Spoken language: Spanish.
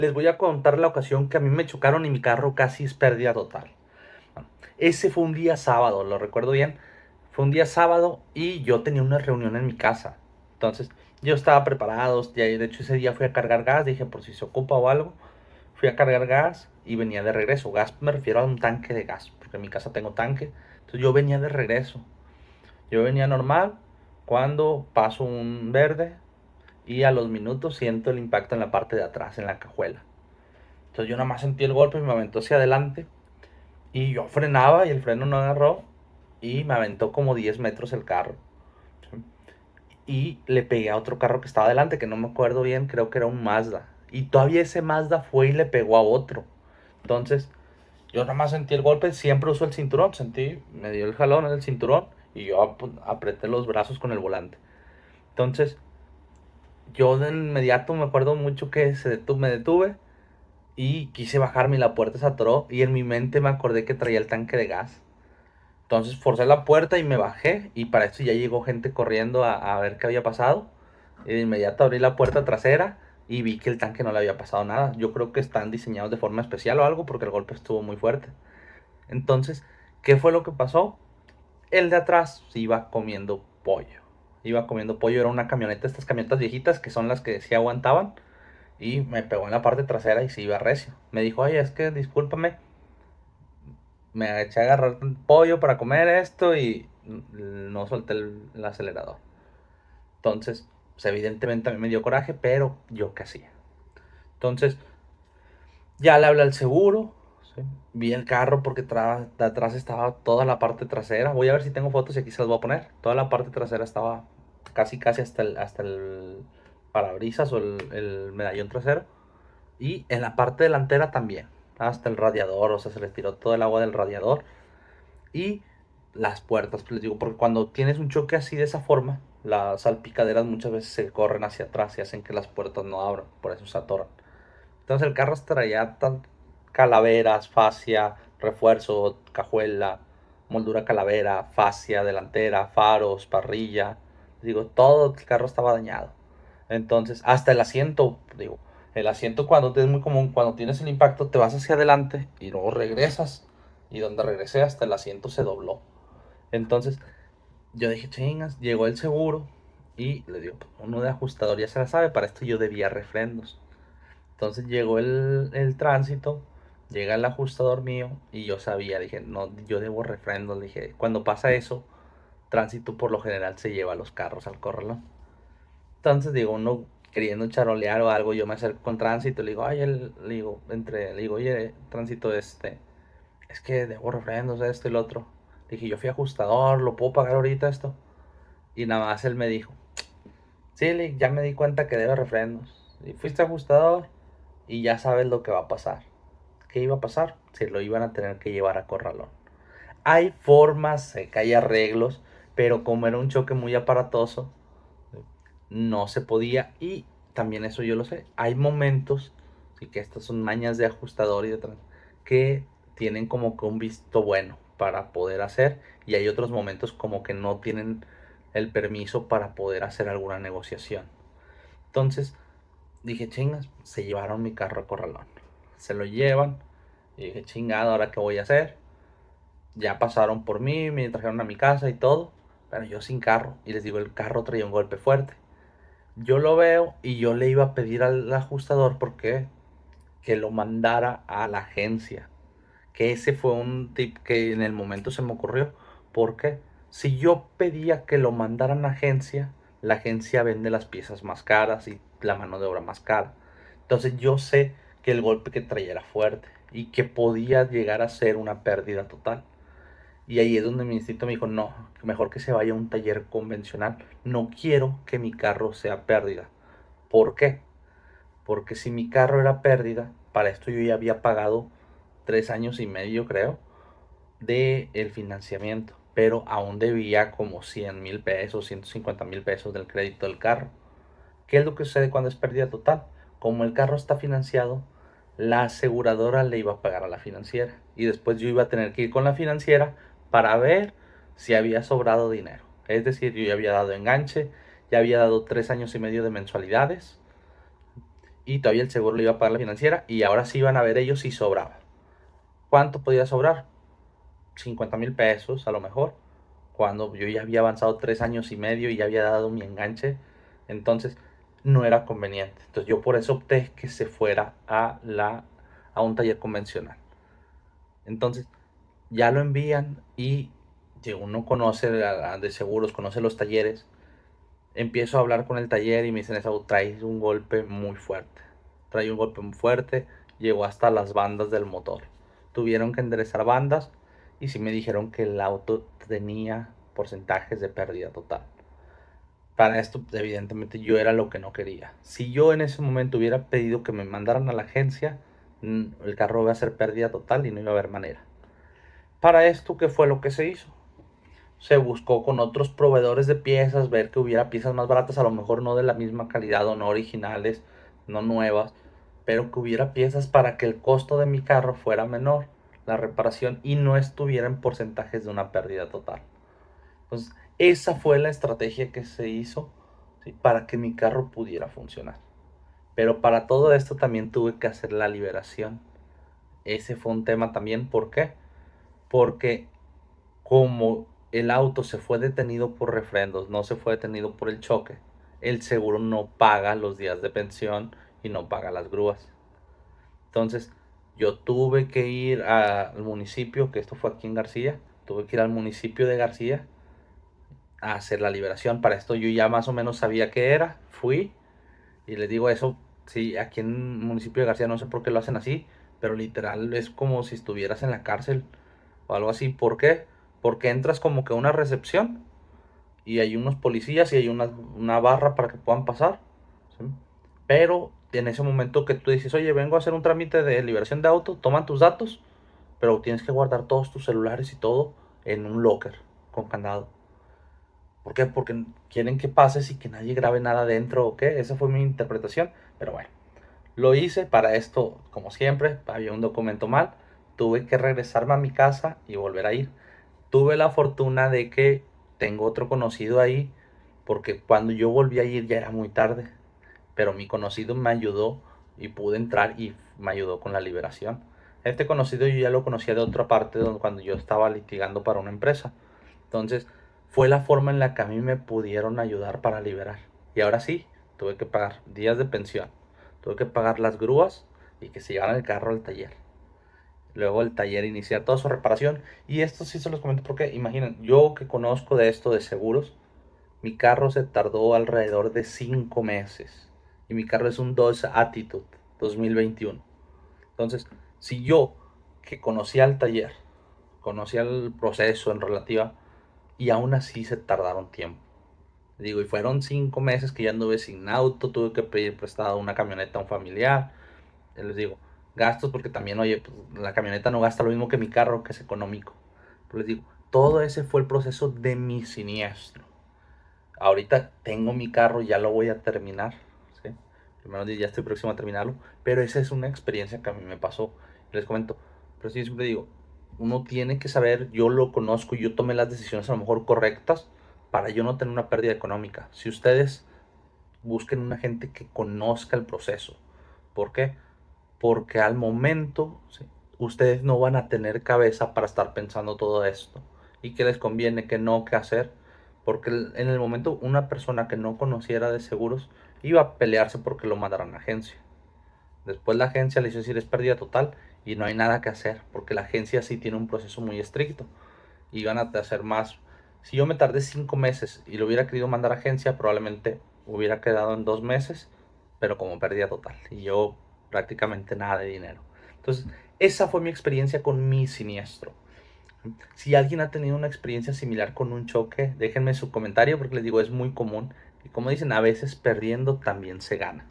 Les voy a contar la ocasión que a mí me chocaron y mi carro casi es pérdida total. Bueno, ese fue un día sábado, lo recuerdo bien. Fue un día sábado y yo tenía una reunión en mi casa. Entonces, yo estaba preparado. Ya, de hecho, ese día fui a cargar gas. Dije, por si se ocupa o algo. Fui a cargar gas y venía de regreso. Gas me refiero a un tanque de gas, porque en mi casa tengo tanque. Entonces, yo venía de regreso. Yo venía normal cuando paso un verde y a los minutos siento el impacto en la parte de atrás, en la cajuela. Entonces yo nada más sentí el golpe y me aventó hacia adelante. Y yo frenaba y el freno no agarró. Y me aventó como 10 metros el carro. Y le pegué a otro carro que estaba adelante, que no me acuerdo bien, creo que era un Mazda. Y todavía ese Mazda fue y le pegó a otro. Entonces yo nada más sentí el golpe, siempre uso el cinturón. Sentí, me dio el jalón en el cinturón. Y yo apreté los brazos con el volante. Entonces yo de inmediato me acuerdo mucho que me detuve. Y quise bajarme y la puerta se atoró y en mi mente me acordé que traía el tanque de gas. Entonces forcé la puerta y me bajé y para eso ya llegó gente corriendo a ver qué había pasado. Y de inmediato abrí la puerta trasera y vi que el tanque no le había pasado nada. Yo creo que están diseñados de forma especial o algo porque el golpe estuvo muy fuerte. Entonces, ¿qué fue lo que pasó? El de atrás se iba comiendo pollo. Iba comiendo pollo, era una camioneta, estas camionetas viejitas que son las que sí aguantaban. Y me pegó en la parte trasera y se iba recio. Me dijo, oye, es que discúlpame, me eché a agarrar pollo para comer esto y no solté el acelerador. Entonces, pues evidentemente a mí me dio coraje, pero yo qué hacía. Entonces, ya le hablé al seguro, ¿sí? Vi el carro porque de atrás estaba toda la parte trasera. Voy a ver si tengo fotos y aquí se las voy a poner. Toda la parte trasera estaba casi hasta el parabrisas o el medallón trasero. Y en la parte delantera también, hasta el radiador, o sea, se les tiró todo el agua del radiador. Y las puertas, pues les digo, porque cuando tienes un choque así de esa forma, las salpicaderas muchas veces se corren hacia atrás y hacen que las puertas no abran, por eso se atoran. Entonces el carro traía calaveras, fascia, refuerzo, cajuela, moldura calavera, fascia delantera, faros, parrilla. Digo, todo el carro estaba dañado. Entonces, hasta el asiento, digo, el asiento cuando es muy común, cuando tienes el impacto te vas hacia adelante y luego regresas. Y donde regresé hasta el asiento se dobló. Entonces, yo dije, chingas, llegó el seguro y le digo, pues, uno de ajustador ya se la sabe, para esto yo debía refrendos. Entonces llegó el tránsito, llega el ajustador mío y yo sabía, dije, no, yo debo refrendos. Dije, cuando pasa eso, tránsito por lo general se lleva los carros al corralón. Entonces digo, uno queriendo charolear o algo, yo me acerco con tránsito, le digo, ay, le digo, oye, tránsito, es que debo refrendos, esto y lo otro. Dije, yo fui ajustador, ¿lo puedo pagar ahorita esto? Y nada más él me dijo, sí, ya me di cuenta que debe refrendos. Y fuiste ajustador y ya sabes lo que va a pasar. ¿Qué iba a pasar? Se lo iban a tener que llevar a corralón. Hay formas, sé que hay arreglos, pero como era un choque muy aparatoso, no se podía. Y también eso yo lo sé. Hay momentos, sí que estas son mañas de ajustador y de que tienen como que un visto bueno para poder hacer. Y hay otros momentos como que no tienen el permiso para poder hacer alguna negociación. Entonces dije, chingas, se llevaron mi carro a corralón. Se lo llevan. Y dije, chingado, ¿ahora qué voy a hacer? Ya pasaron por mí, me trajeron a mi casa y todo. Pero yo sin carro. Y les digo, el carro traía un golpe fuerte. Yo lo veo y yo le iba a pedir al ajustador porque que lo mandara a la agencia. Que ese fue un tip que en el momento se me ocurrió. Porque si yo pedía que lo mandaran a agencia, la agencia vende las piezas más caras y la mano de obra más cara. Entonces yo sé que el golpe que traía era fuerte y que podía llegar a ser una pérdida total. Y ahí es donde mi instinto me dijo, no, mejor que se vaya a un taller convencional. No quiero que mi carro sea pérdida. ¿Por qué? Porque si mi carro era pérdida, para esto yo ya había pagado 3 años y medio, creo, de el financiamiento. Pero aún debía como 100,000 pesos, 150,000 pesos del crédito del carro. ¿Qué es lo que sucede cuando es pérdida total? Como el carro está financiado, la aseguradora le iba a pagar a la financiera. Y después yo iba a tener que ir con la financiera para ver si había sobrado dinero. Es decir, yo ya había dado enganche, ya había dado 3 años y medio de mensualidades y todavía el seguro le iba a pagar la financiera y ahora sí iban a ver ellos si sobraba. ¿Cuánto podía sobrar? 50,000 pesos a lo mejor, cuando yo ya había avanzado 3 años y medio y ya había dado mi enganche, entonces no era conveniente. Entonces yo por eso opté que se fuera a un taller convencional. Entonces ya lo envían y uno conoce de seguros, conoce los talleres. Empiezo a hablar con el taller y me dicen, eso trae un golpe muy fuerte. Trae un golpe muy fuerte, llegó hasta las bandas del motor. Tuvieron que enderezar bandas y sí me dijeron que el auto tenía porcentajes de pérdida total. Para esto, evidentemente, yo era lo que no quería. Si yo en ese momento hubiera pedido que me mandaran a la agencia, el carro iba a ser pérdida total y no iba a haber manera. Para esto, ¿qué fue lo que se hizo? Se buscó con otros proveedores de piezas, ver que hubiera piezas más baratas, a lo mejor no de la misma calidad o no originales, no nuevas, pero que hubiera piezas para que el costo de mi carro fuera menor, la reparación, y no estuviera en porcentajes de una pérdida total. Entonces, esa fue la estrategia que se hizo, ¿sí?, para que mi carro pudiera funcionar. Pero para todo esto también tuve que hacer la liberación. Ese fue un tema también, ¿por qué? Porque como el auto se fue detenido por refrendos, no se fue detenido por el choque, el seguro no paga los días de pensión y no paga las grúas. Entonces, yo tuve que ir al municipio, que esto fue aquí en García, tuve que ir al municipio de García a hacer la liberación. Para esto yo ya más o menos sabía qué era, fui y les digo eso, sí, aquí en el municipio de García no sé por qué lo hacen así, pero literal es como si estuvieras en la cárcel o algo así. ¿Por qué? Porque entras como que a una recepción y hay unos policías y hay una barra para que puedan pasar, ¿sí? Pero en ese momento que tú dices, oye, vengo a hacer un trámite de liberación de auto, toman tus datos, pero tienes que guardar todos tus celulares y todo en un locker con candado. ¿Por qué? Porque quieren que pases y que nadie grabe nada dentro, ¿o qué? Esa fue mi interpretación, pero bueno. Lo hice, para esto, como siempre, había un documento mal, tuve que regresarme a mi casa y volver a ir. Tuve la fortuna de que tengo otro conocido ahí, porque cuando yo volví a ir ya era muy tarde, pero mi conocido me ayudó y pude entrar y me ayudó con la liberación. Este conocido yo ya lo conocía de otra parte, cuando yo estaba litigando para una empresa. Entonces, fue la forma en la que a mí me pudieron ayudar para liberar. Y ahora sí, tuve que pagar días de pensión, tuve que pagar las grúas y que se llevaran el carro al taller. Luego el taller iniciar toda su reparación. Y esto sí se los comento porque, imaginen, yo que conozco de esto de seguros, mi carro se tardó alrededor de 5 meses. Y mi carro es un Dodge Attitude 2021. Entonces, si yo, que conocía el taller, conocía el proceso en relativa, y aún así se tardaron tiempo. Digo, y fueron 5 meses que ya anduve sin auto, tuve que pedir prestado una camioneta a un familiar. Les digo, gastos porque también, oye, pues, la camioneta no gasta lo mismo que mi carro, que es económico. Pero les digo, todo ese fue el proceso de mi siniestro. Ahorita tengo mi carro, ya lo voy a terminar, ¿sí? Primero ya estoy próximo a terminarlo, pero esa es una experiencia que a mí me pasó. Les comento, pero sí, siempre digo, uno tiene que saber, yo lo conozco y yo tomé las decisiones a lo mejor correctas para yo no tener una pérdida económica. Si ustedes busquen una gente que conozca el proceso, ¿por qué? Porque al momento, ¿sí?, ustedes no van a tener cabeza para estar pensando todo esto. ¿Y qué les conviene, qué no, qué hacer? Porque en el momento una persona que no conociera de seguros iba a pelearse porque lo mandaran a agencia. Después la agencia le hizo decir es pérdida total y no hay nada que hacer porque la agencia sí tiene un proceso muy estricto y van a hacer más. Si yo me tardé 5 meses y lo hubiera querido mandar a agencia, probablemente hubiera quedado en 2 meses, pero como pérdida total y yo prácticamente nada de dinero. Entonces, esa fue mi experiencia con mi siniestro. Si alguien ha tenido una experiencia similar con un choque, déjenme su comentario porque les digo, es muy común. Y como dicen, a veces perdiendo también se gana.